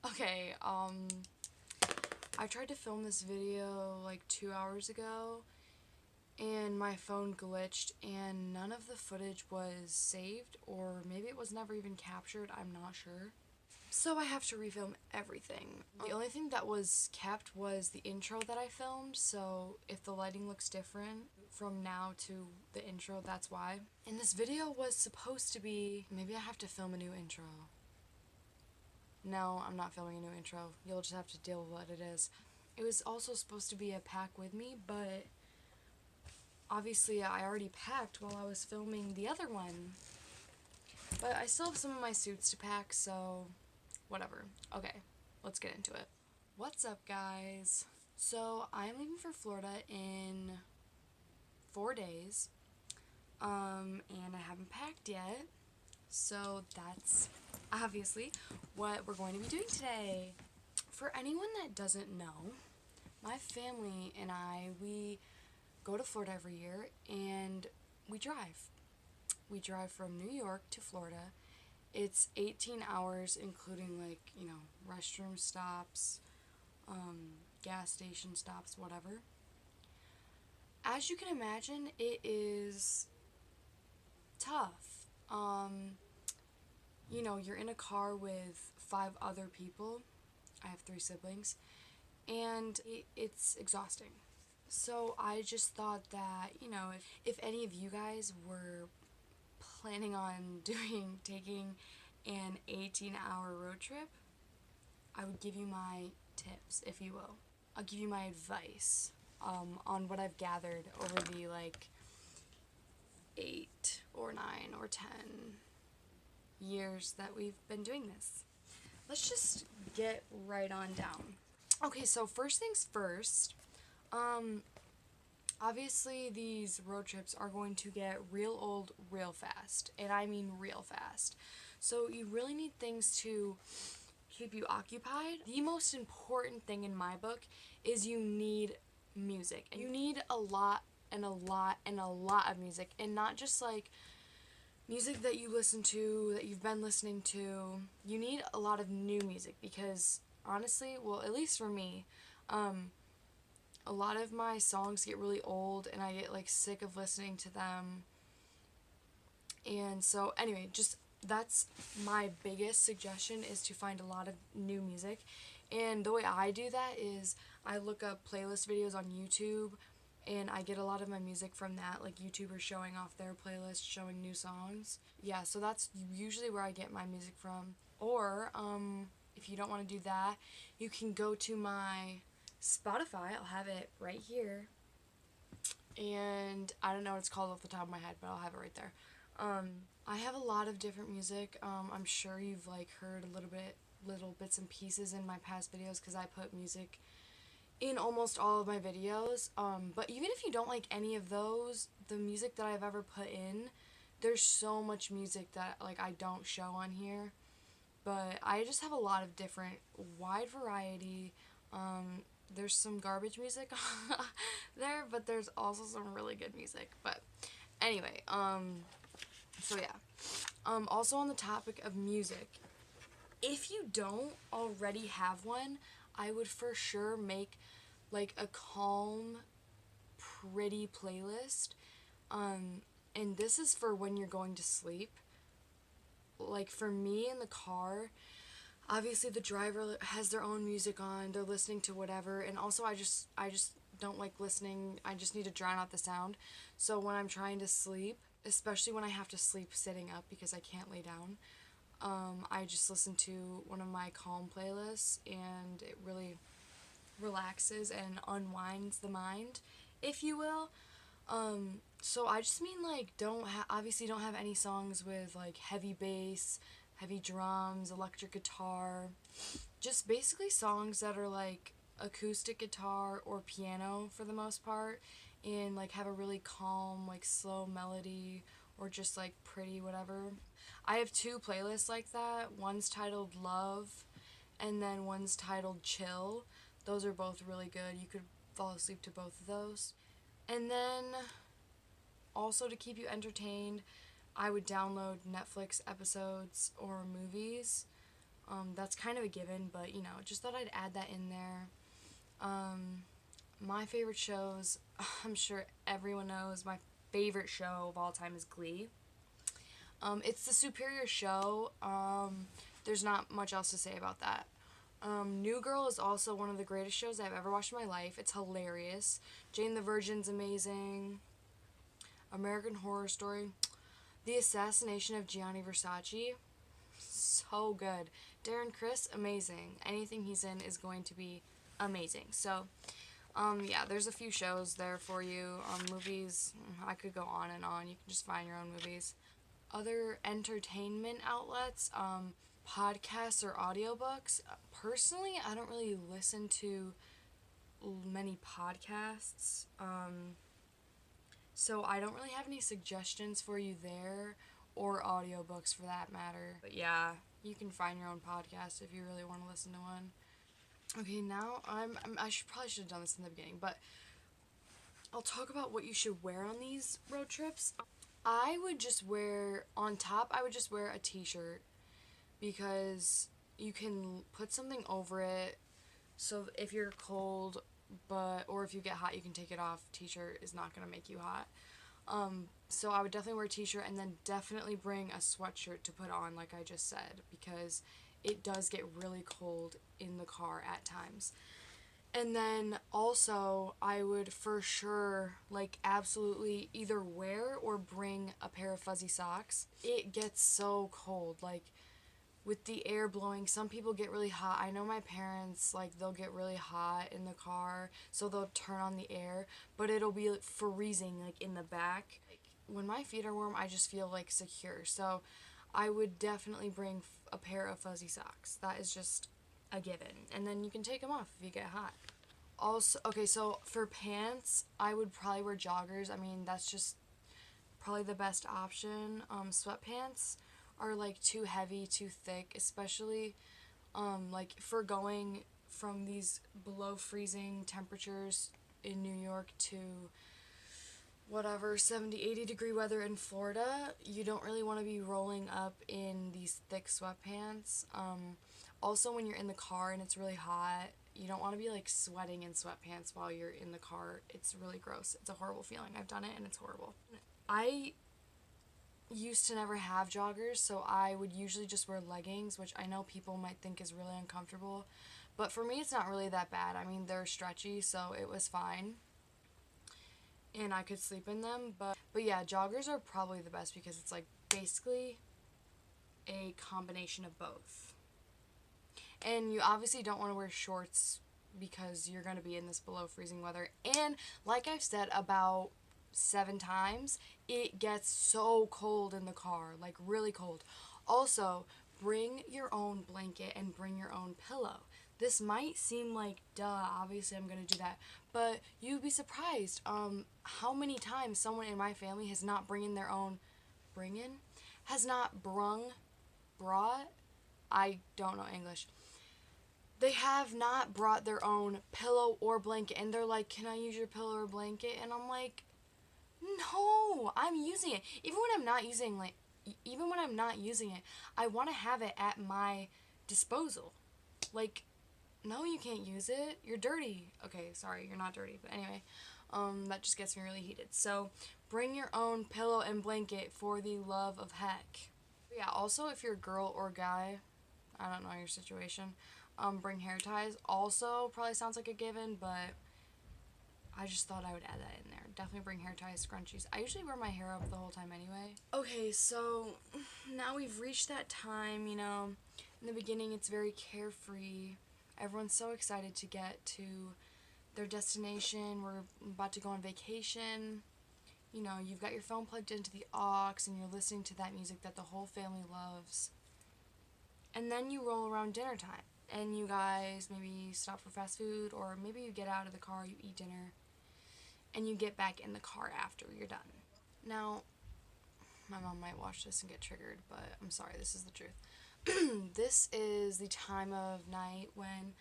Okay, I tried to film this video like 2 hours ago and my phone glitched and none of the footage was saved, or maybe it was never even captured, I'm not sure. So I have to refilm everything. The only thing that was kept was the intro that I filmed, so if the lighting looks different from now to the intro, that's why. And this video was supposed to be, maybe I have to film a new intro. No, I'm not filming a new intro. You'll just have to deal with what it is. It was also supposed to be a pack with me, but obviously I already packed while I was filming the other one. But I still have some of my suits to pack, so whatever. Okay, let's get into it. What's up, guys? So I'm leaving for Florida in 4 days, and I haven't packed yet. So that's obviously what we're going to be doing today. For anyone that doesn't know, my family and we go to Florida every year and we drive. We drive from New York to Florida. It's 18 hours, including like, restroom stops, gas station stops, whatever. As you can imagine, it is tough. You're in a car with 5 other people. I have 3 siblings, and it's exhausting. So I just thought that, if any of you guys were planning on taking an 18-hour road trip, I would give you my tips, if you will. I'll give you my advice on what I've gathered over the 8 or 9 or 10 years that we've been doing this. Let's just get right on down. Okay, so first things first, obviously these road trips are going to get real old real fast, and I mean real fast. So you really need things to keep you occupied. The most important thing in my book is you need music. And you need a lot and a lot and a lot of music, and not just like music that you listen to, that you've been listening to. You need a lot of new music because honestly, well, at least for me, a lot of my songs get really old and I get like sick of listening to them. And so anyway, just that's my biggest suggestion, is to find a lot of new music. And the way I do that is I look up playlist videos on YouTube, and I get a lot of my music from that, like YouTubers showing off their playlist, showing new songs. Yeah, so that's usually where I get my music from. Or, if you don't want to do that, you can go to my Spotify. I'll have it right here. And I don't know what it's called off the top of my head, but I'll have it right there. I have a lot of different music. I'm sure you've heard little bits and pieces in my past videos, because I put music in almost all of my videos. But even if you don't like any of those, the music that I've ever put in, there's so much music that I don't show on here. But I just have a lot of different, wide variety. There's some garbage music there, but there's also some really good music. But anyway, so yeah. Also on the topic of music, if you don't already have one, I would for sure make a calm, pretty playlist. And this is for when you're going to sleep. Like for me in the car, obviously the driver has their own music on, they're listening to whatever, and also I just don't like listening. I just need to drown out the sound. So when I'm trying to sleep, especially when I have to sleep sitting up because I can't lay down, I just listen to one of my calm playlists, and it really relaxes and unwinds the mind, if you will. So I just mean obviously don't have any songs with heavy bass, heavy drums, electric guitar. Just basically songs that are acoustic guitar or piano for the most part, and have a really calm, slow melody, or just pretty whatever. I have 2 playlists like that. One's titled Love, and then one's titled Chill. Those are both really good. You could fall asleep to both of those. And then also, to keep you entertained, I would download Netflix episodes or movies. That's kind of a given, but you know, just thought I'd add that in there. My favorite shows, I'm sure everyone knows, my favorite show of all time is Glee. It's the superior show. There's not much else to say about that. New Girl is also one of the greatest shows I've ever watched in my life. It's hilarious. Jane the Virgin's amazing. American Horror Story. The Assassination of Gianni Versace. So good. Darren Criss, amazing. Anything he's in is going to be amazing. So, yeah, there's a few shows there for you. Movies, I could go on and on. You can just find your own movies. Other entertainment outlets, podcasts or audiobooks. Personally, I don't really listen to many podcasts. So I don't really have any suggestions for you there, or audiobooks for that matter. But yeah, you can find your own podcast if you really want to listen to one. Okay, now I probably should have done this in the beginning, but I'll talk about what you should wear on these road trips. I would just wear, on top, I would just wear a t-shirt because you can put something over it, so if you're cold, or if you get hot, you can take it off. T-shirt is not going to make you hot. So I would definitely wear a t-shirt, and then definitely bring a sweatshirt to put on, like I just said, because it does get really cold in the car at times. And then also, I would for sure, like, absolutely either wear or bring a pair of fuzzy socks. It gets so cold, like, with the air blowing, some people get really hot. I know my parents, like, they'll get really hot in the car, so they'll turn on the air, but it'll be, like, freezing, like, in the back. When my feet are warm, I just feel, like, secure, so I would definitely bring a pair of fuzzy socks. That is just a given, and then you can take them off if you get hot. Also, okay, so for pants, I would probably wear joggers. I mean, that's just probably the best option. Sweatpants are, like, too heavy, too thick, especially, like, for going from these below freezing temperatures in New York to whatever 70-80 degree weather in Florida. You don't really want to be rolling up in these thick sweatpants. Also, when you're in the car and it's really hot, you don't want to be, like, sweating in sweatpants while you're in the car. It's really gross. It's a horrible feeling. I've done it and it's horrible. I used to never have joggers, so I would usually just wear leggings, which I know people might think is really uncomfortable, but for me it's not really that bad. I mean, they're stretchy, so it was fine, and I could sleep in them, but yeah, joggers are probably the best because it's, like, basically a combination of both. And you obviously don't want to wear shorts because you're going to be in this below freezing weather, and like I've said about 7 times, it gets so cold in the car, like really cold. Also, bring your own blanket and bring your own pillow. This might seem like, duh, obviously I'm gonna do that, but you'd be surprised how many times someone in my family has not brought, I don't know English. They have not brought their own pillow or blanket, and they're like, can I use your pillow or blanket? And I'm like, no, I'm using it. Even when I'm not using it, I want to have it at my disposal. Like, no, you can't use it. You're dirty. Okay, sorry, you're not dirty, but anyway, that just gets me really heated. So, bring your own pillow and blanket for the love of heck. Yeah, also, if you're a girl or guy, I don't know your situation, bring hair ties. Also, probably sounds like a given, but I just thought I would add that in there. Definitely bring hair ties, scrunchies. I usually wear my hair up the whole time anyway. Okay, so now we've reached that time, you know. In the beginning, it's very carefree. Everyone's so excited to get to their destination. We're about to go on vacation. You know, you've got your phone plugged into the aux and you're listening to that music that the whole family loves. And then you roll around dinner time. And you guys maybe stop for fast food, or maybe you get out of the car, you eat dinner, and you get back in the car after you're done. Now, my mom might watch this and get triggered, but I'm sorry, this is the truth. This is the time of night when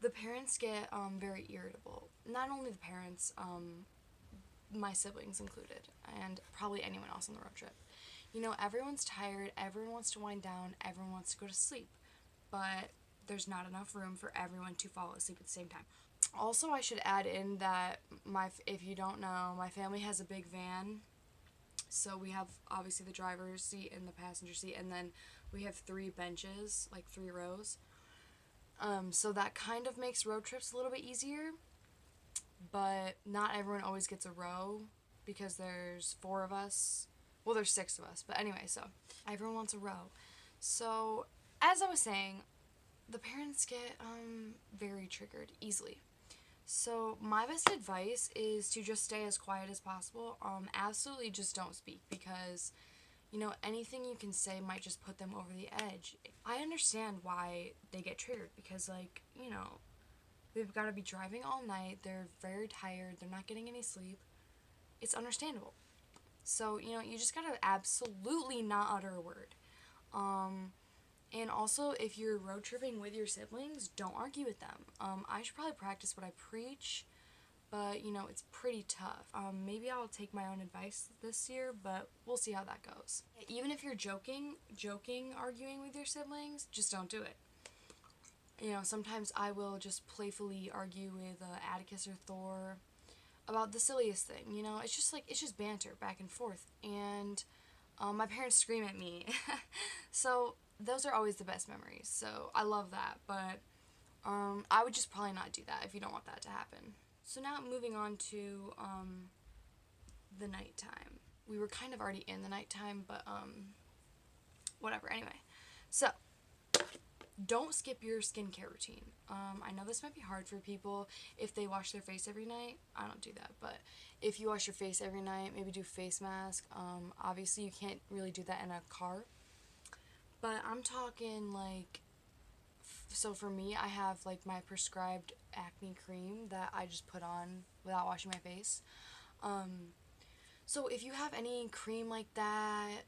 the parents get very irritable. Not only the parents, my siblings included, and probably anyone else on the road trip. You know, everyone's tired, everyone wants to wind down, everyone wants to go to sleep. but there's not enough room for everyone to fall asleep at the same time. Also, I should add in that if you don't know, my family has a big van. So we have obviously the driver's seat and the passenger seat, and then we have 3 benches, like 3 rows. So that kind of makes road trips a little bit easier, but not everyone always gets a row because there's 4 of us. Well, there's 6 of us, but anyway, so everyone wants a row. So, as I was saying, the parents get very triggered easily. So my best advice is to just stay as quiet as possible. Absolutely just don't speak, because, you know, anything you can say might just put them over the edge. I understand why they get triggered, because, like, you know, they've got to be driving all night, they're very tired, they're not getting any sleep. It's understandable. So, you know, you just gotta absolutely not utter a word. And also, if you're road tripping with your siblings, don't argue with them. I should probably practice what I preach, but, you know, it's pretty tough. Maybe I'll take my own advice this year, but we'll see how that goes. Even if you're joking, arguing with your siblings, just don't do it. You know, sometimes I will just playfully argue with Atticus or Thor about the silliest thing, you know? It's just banter back and forth, and my parents scream at me. So those are always the best memories, so I love that, but I would just probably not do that if you don't want that to happen. So now moving on to the nighttime. We were kind of already in the nighttime, but whatever, anyway. So, don't skip your skincare routine. I know this might be hard for people if they wash their face every night. I don't do that, but if you wash your face every night, maybe do face mask. Obviously you can't really do that in a car, but I'm talking like, so for me, I have like my prescribed acne cream that I just put on without washing my face. So if you have any cream like that,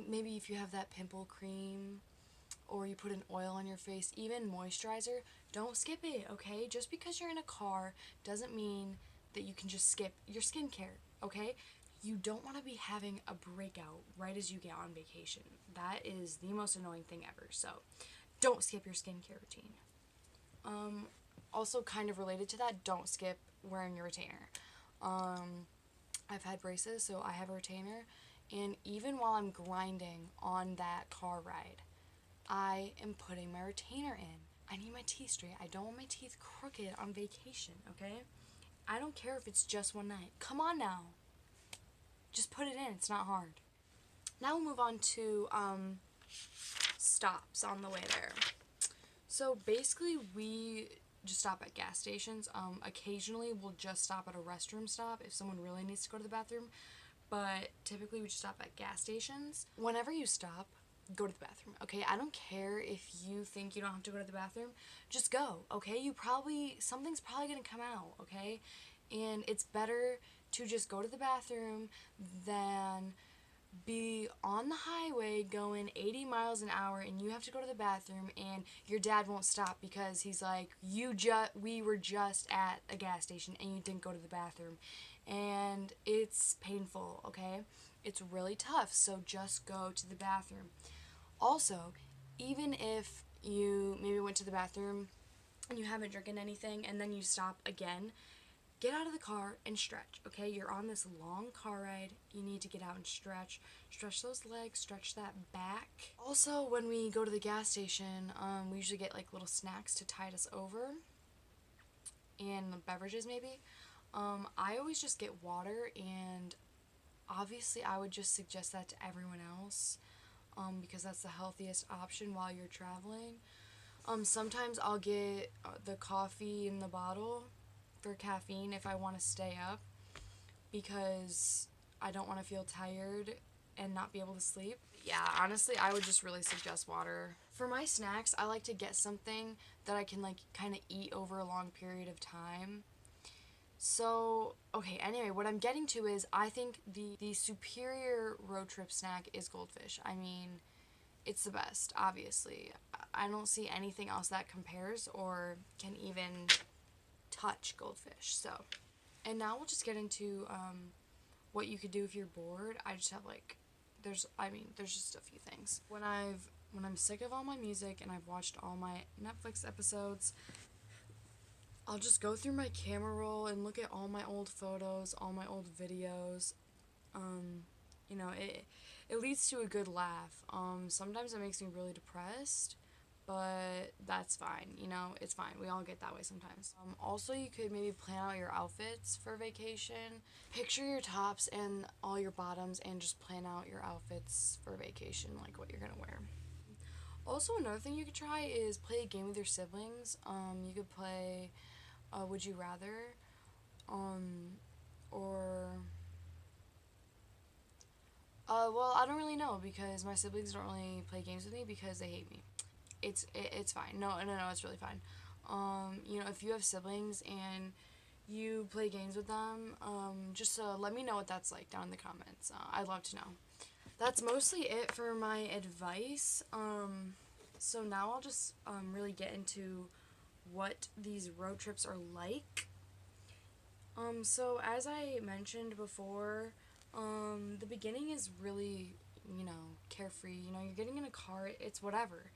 maybe if you have that pimple cream, or you put an oil on your face, even moisturizer, don't skip it, okay? Just because you're in a car doesn't mean that you can just skip your skincare, okay? You don't want to be having a breakout right as you get on vacation. That is the most annoying thing ever, so don't skip your skincare routine. Also kind of related to that, don't skip wearing your retainer. I've had braces, so I have a retainer, and even while I'm grinding on that car ride, I am putting my retainer in. I need my teeth straight. I don't want my teeth crooked on vacation, okay? I don't care if it's just one night. Come on now. Just put it in. It's not hard. Now we'll move on to stops on the way there. So basically we just stop at gas stations. Occasionally we'll just stop at a restroom stop if someone really needs to go to the bathroom, but typically we just stop at gas stations. Whenever you stop, go to the bathroom, okay? I don't care if you think you don't have to go to the bathroom. Just go, okay? Something's probably gonna come out, okay? And it's better to just go to the bathroom than be on the highway going 80 miles an hour and you have to go to the bathroom and your dad won't stop because he's like, we were just at a gas station and you didn't go to the bathroom. And it's painful, okay? It's really tough, so just go to the bathroom. Also, even if you maybe went to the bathroom and you haven't drinking anything and then you stop again, get out of the car and stretch, okay? You're on this long car ride. You need to get out and stretch. Stretch those legs, stretch that back. Also, when we go to the gas station, we usually get like little snacks to tide us over and beverages maybe. I always just get water, and obviously I would just suggest that to everyone else, because that's the healthiest option while you're traveling. Sometimes I'll get the coffee in the bottle for caffeine if I want to stay up, because I don't want to feel tired and not be able to sleep. Yeah, honestly, I would just really suggest water. For my snacks, I like to get something that I can like kind of eat over a long period of time. So, okay, anyway, what I'm getting to is I think the superior road trip snack is goldfish. I mean, it's the best, obviously. I don't see anything else that compares or can even touch goldfish. So, and now we'll just get into what you could do if you're bored. I just have like, there's just a few things. When I've when I'm sick of all my music and I've watched all my Netflix episodes, I'll just go through my camera roll and look at all my old photos, all my old videos. You know, it leads to a good laugh. Sometimes it makes me really depressed, but that's fine. You know, it's fine. We all get that way sometimes. Also, you could maybe plan out your outfits for vacation. Picture your tops and all your bottoms and just plan out your outfits for vacation, like what you're gonna wear. Also, another thing you could try is play a game with your siblings. You could play Would You Rather, or well, I don't really know because my siblings don't really play games with me because they hate me. It's fine. No, it's really fine. You know, if you have siblings and you play games with them, just let me know what that's like down in the comments. I'd love to know. That's mostly it for my advice. So now I'll just really get into what these road trips are like. So as I mentioned before, the beginning is really, you know, carefree. You know, you're getting in a car, it's whatever.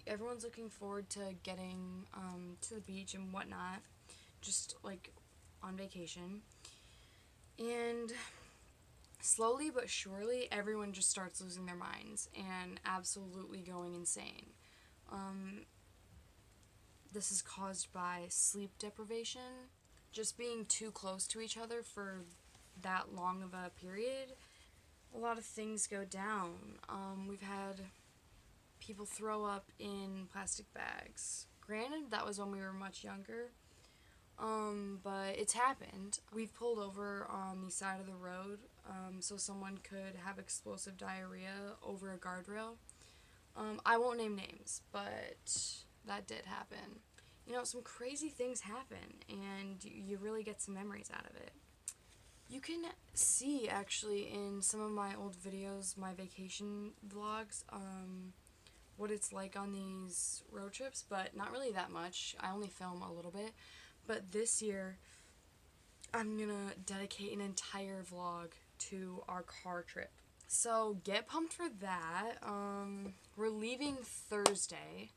Everyone's looking forward to getting to the beach and whatnot, just like on vacation. And slowly but surely, everyone just starts losing their minds and absolutely going insane. This is caused by sleep deprivation, just being too close to each other for that long of a period. A lot of things go down. We've had people throw up in plastic bags. Granted, that was when we were much younger, but it's happened. We've pulled over on the side of the road, so someone could have explosive diarrhea over a guardrail. I won't name names, but that did happen. You know, some crazy things happen, and you really get some memories out of it. You can see, actually, in some of my old videos, my vacation vlogs, what it's like on these road trips, but not really that much. I only film a little bit. But this year, I'm gonna dedicate an entire vlog to our car trip. So get pumped for that. We're leaving Thursday,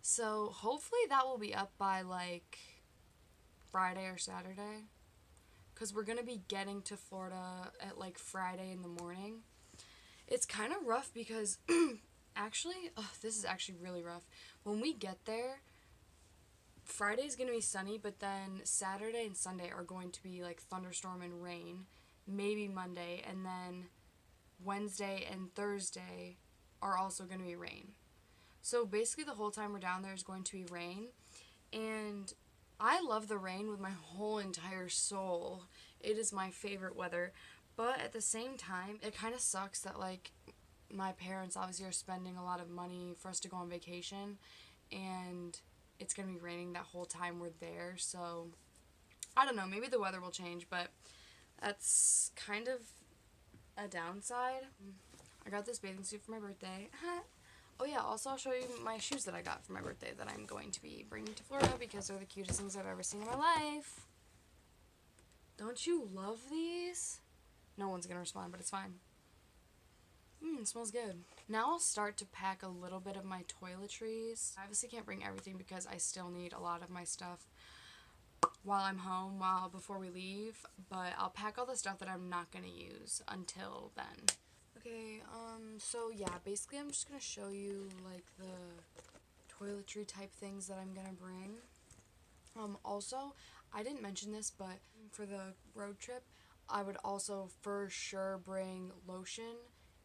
so hopefully that will be up by like Friday or Saturday, because we're gonna be getting to Florida at like Friday in the morning. It's kind of rough because actually, this is actually really rough. When we get there, Friday's gonna be sunny, but then Saturday and Sunday are going to be like thunderstorm and rain, maybe Monday, and then Wednesday and Thursday are also going to be rain. So basically the whole time we're down there is going to be rain, and I love the rain with my whole entire soul. It is my favorite weather, but at the same time, it kind of sucks that like my parents obviously are spending a lot of money for us to go on vacation, and it's going to be raining that whole time we're there. So I don't know, maybe the weather will change, but that's kind of a downside. I got this bathing suit for my birthday. Oh yeah, also I'll show you my shoes that I got for my birthday that I'm going to be bringing to Florida because they're the cutest things I've ever seen in my life. Don't you love these? No one's gonna respond, but it's fine. It smells good. Now I'll start to pack a little bit of my toiletries. I obviously can't bring everything because I still need a lot of my stuff while I'm home, before we leave, but I'll pack all the stuff that I'm not gonna use until then. Okay, so yeah, basically I'm just gonna show you like the toiletry type things that I'm gonna bring. Also, I didn't mention this, but for the road trip, I would also for sure bring lotion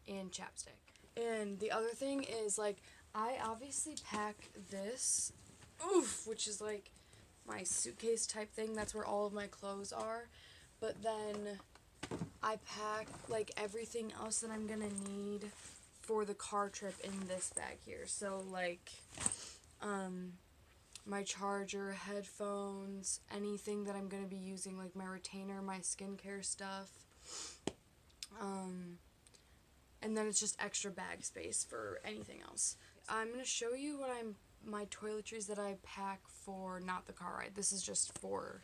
and chapstick. And the other thing is, like, I obviously pack this, which is like my suitcase type thing. That's where all of my clothes are. But then I pack like everything else that I'm gonna need for the car trip in this bag here. So like my charger, headphones, anything that I'm gonna be using, like my retainer, my skincare stuff. And then it's just extra bag space for anything else. I'm gonna show you my toiletries that I pack for not the car ride. This is just for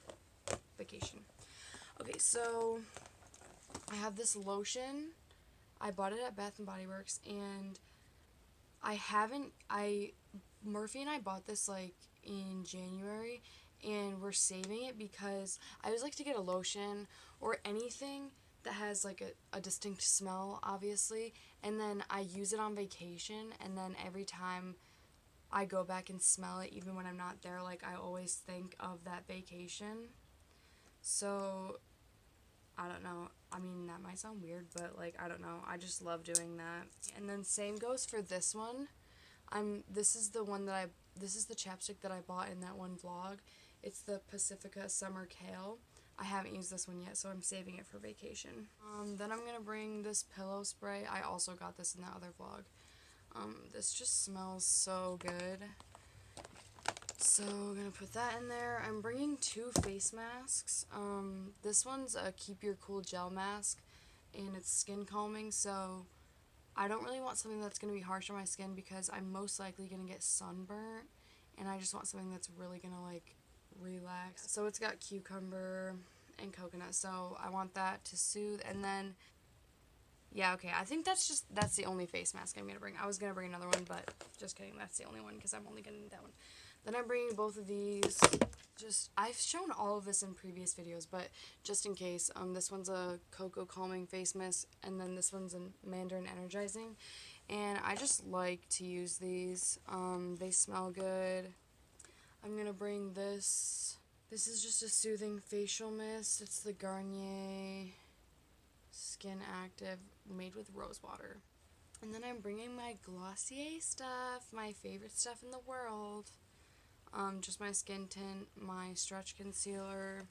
vacation. Okay, so I have this lotion. I bought it at Bath & Body Works, and Murphy and I bought this like in January, and we're saving it because I always like to get a lotion or anything that has like a distinct smell, obviously, and then I use it on vacation, and then every time I go back and smell it, even when I'm not there, like I always think of that vacation. So I don't know. I mean, that might sound weird, but like I don't know. I just love doing that. And then same goes for this one. This is the one that this is the chapstick that I bought in that one vlog. It's the Pacifica Summer Kale. I haven't used this one yet, so I'm saving it for vacation. Then I'm gonna bring this pillow spray. I also got this in that other vlog. This just smells so good. So I'm gonna put that in there. I'm bringing 2 face masks. This one's a Keep Your Cool gel mask, and it's skin calming, so I don't really want something that's gonna be harsh on my skin because I'm most likely gonna get sunburnt, and I just want something that's really gonna like relax. So it's got cucumber and coconut, so I want that to soothe. And then yeah, okay, I think that's the only face mask I'm gonna bring. I was gonna bring another one, but just kidding, that's the only one because I'm only gonna need that one. Then I'm bringing both of these. I've shown all of this in previous videos, but just in case, this one's a cocoa calming face mist, and then this one's a mandarin energizing, and I just like to use these. They smell good. I'm gonna bring this. This is just a soothing facial mist. It's the Garnier Skin Active, made with rose water. And then I'm bringing my Glossier stuff, my favorite stuff in the world. Just my skin tint, my stretch concealer.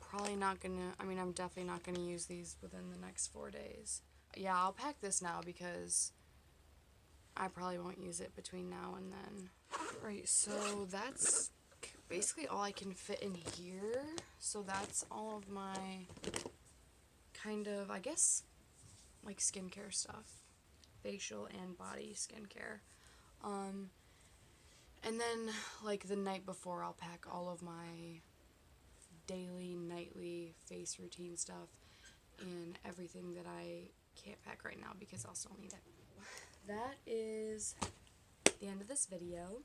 Probably not gonna, I'm definitely not gonna use these within the next 4 days. Yeah, I'll pack this now because I probably won't use it between now and then. Right, so that's basically all I can fit in here. So that's all of my kind of, I guess, like skincare stuff. Facial and body skincare. And then, like, the night before, I'll pack all of my daily, nightly face routine stuff and everything that I can't pack right now because I'll still need it. That is the end of this video.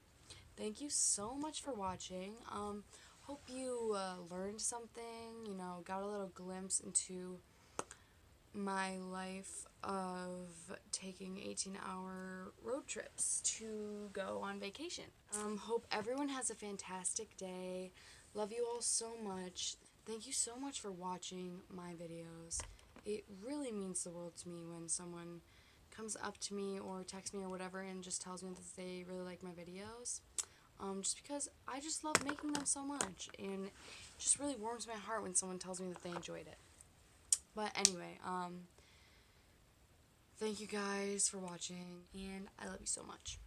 Thank you so much for watching. Hope you learned something, you know, got a little glimpse into my life of taking 18-hour road trips to go on vacation. Hope everyone has a fantastic day. Love you all so much. Thank you so much for watching my videos. It really means the world to me when someone comes up to me or texts me or whatever and just tells me that they really like my videos. Just because I just love making them so much, and it just really warms my heart when someone tells me that they enjoyed it. But anyway, thank you guys for watching, and I love you so much.